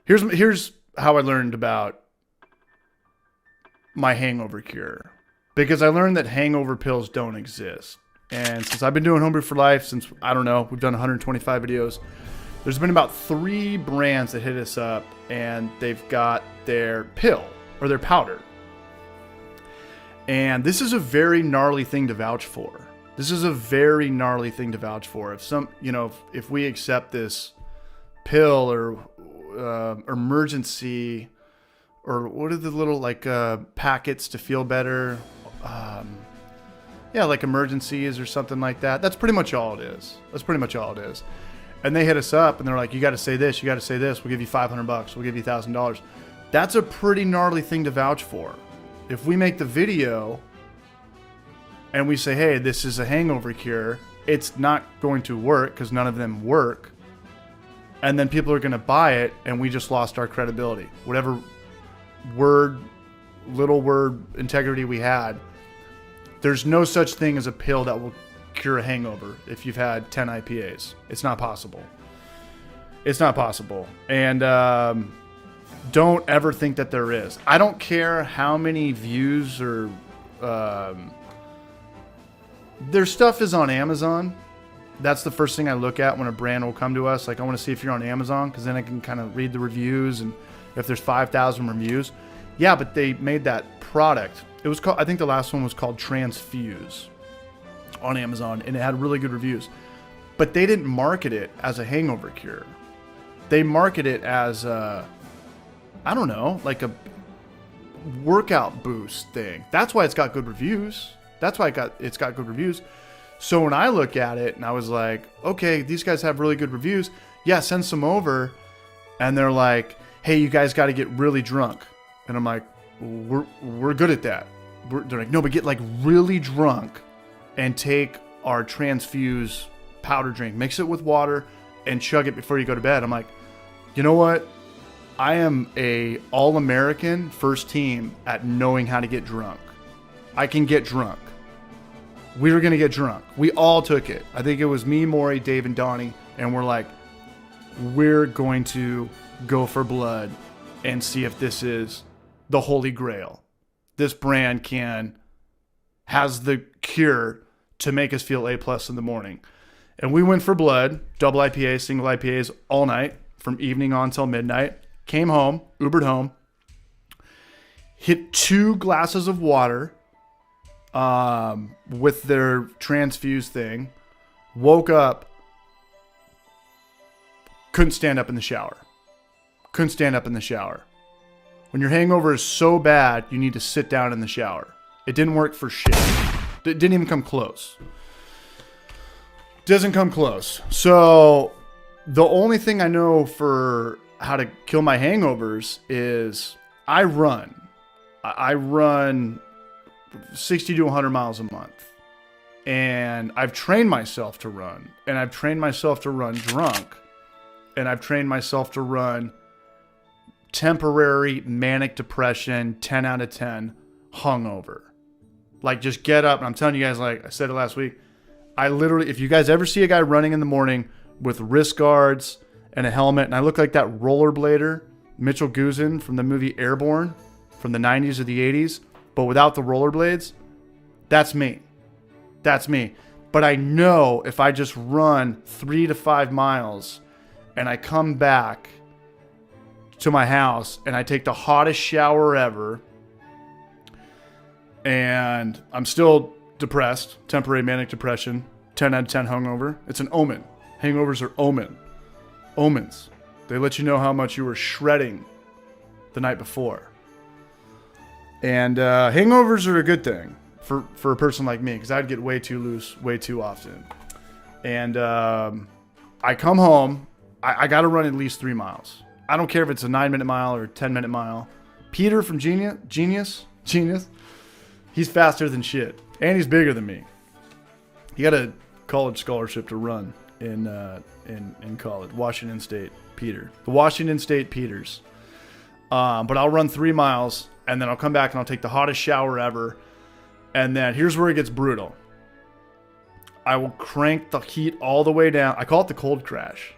Here's how I learned about my hangover cure. Because I learned that hangover pills don't exist. And since I've been doing Homebrew for Life, since, I don't know, we've done 125 videos, there's been about 3 brands that hit us up, and they've got their pill or their powder. And this is a very gnarly thing to vouch for. This is a very gnarly thing to vouch for. If we accept this pill or emergency, or what are the little packets to feel better? Like emergencies or something like that. That's pretty much all it is. And they hit us up and they're like, you got to say this, we'll give you $500, we'll give you $1,000. That's a pretty gnarly thing to vouch for. If we make the video and we say, hey, this is a hangover cure, it's not going to work because none of them work. And then people are going to buy it and we just lost our credibility. Whatever little word integrity we had, there's no such thing as a pill that will cure a hangover if you've had 10 IPAs. It's not possible. And don't ever think that there is. I don't care how many views or their stuff is on Amazon. That's the first thing I look at when a brand will come to us. Like, I want to see if you're on Amazon, because then I can kind of read the reviews, and if there's 5,000 reviews. Yeah, but they made that product. It was called, I think the last one was called Transfuse on Amazon, and it had really good reviews. But they didn't market it as a hangover cure. They market it as a workout boost thing. That's why it's got good reviews. It's got good reviews. So when I look at it and I was like, okay, these guys have really good reviews. Yeah, send some over. And they're like, hey, you guys got to get really drunk. And I'm like, we're good at that. They're like, no, but get like really drunk and take our Transfuse powder drink, mix it with water and chug it before you go to bed. I'm like, you know what? I am a all-American first team at knowing how to get drunk. I can get drunk. We were going to get drunk. We all took it. I think it was me, Maury, Dave, and Donnie. And we're like, we're going to go for blood and see if this is the Holy Grail. This brand has the cure to make us feel A+ in the morning. And we went for blood, double IPAs, single IPAs all night from evening on till midnight. Came home, Ubered home, hit 2 glasses of water with their Transfuse thing, woke up, couldn't stand up in the shower. When your hangover is so bad, you need to sit down in the shower. It didn't work for shit. It didn't even come close. Doesn't come close. So the only thing I know for how to kill my hangovers is I run 60 to 100 miles a month. And I've trained myself to run. And I've trained myself to run drunk. And I've trained myself to run temporary manic depression, 10 out of 10, hungover. Like, just get up. And I'm telling you guys, like I said it last week, I literally, if you guys ever see a guy running in the morning with wrist guards and a helmet, and I look like that rollerblader, Mitchell Guzin from the movie Airborne from the 90s or the 80s, but without the rollerblades, that's me. But I know if I just run 3 to 5 miles and I come back to my house and I take the hottest shower ever and I'm still depressed, temporary manic depression, 10 out of 10 hungover, it's an omen. Hangovers are omens. They let you know how much you were shredding the night before. And hangovers are a good thing for a person like me, because I'd get way too loose way too often. And I come home, I got to run at least 3 miles. I don't care if it's a 9-minute mile or a 10-minute mile. Peter from Genius, he's faster than shit. And he's bigger than me. He got a college scholarship to run in college. Washington State, Peter. The Washington State Peters. But I'll run 3 miles, and then I'll come back and I'll take the hottest shower ever. And then here's where it gets brutal. I will crank the heat all the way down. I call it the cold crash.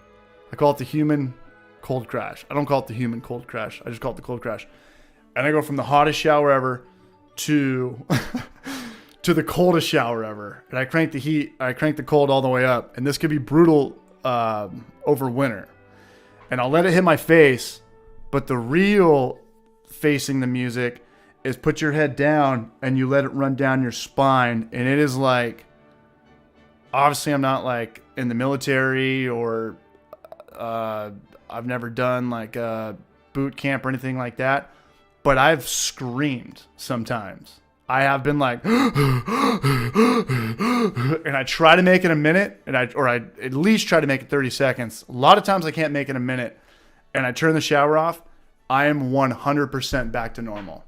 I call it the human cold crash. I don't call it the human cold crash. I just call it the cold crash. And I go from the hottest shower ever to to the coldest shower ever. And I crank the cold all the way up. And this could be brutal over winter. And I'll let it hit my face. But the real facing the music is put your head down and you let it run down your spine. And it is like, obviously I'm not like in the military or I've never done like a boot camp or anything like that. But I've screamed sometimes. I have been like, and I try to make it a minute, and I at least try to make it 30 seconds. A lot of times I can't make it a minute, and I turn the shower off. I am 100% back to normal.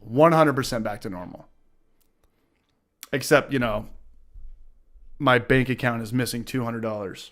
100% back to normal. Except, my bank account is missing $200.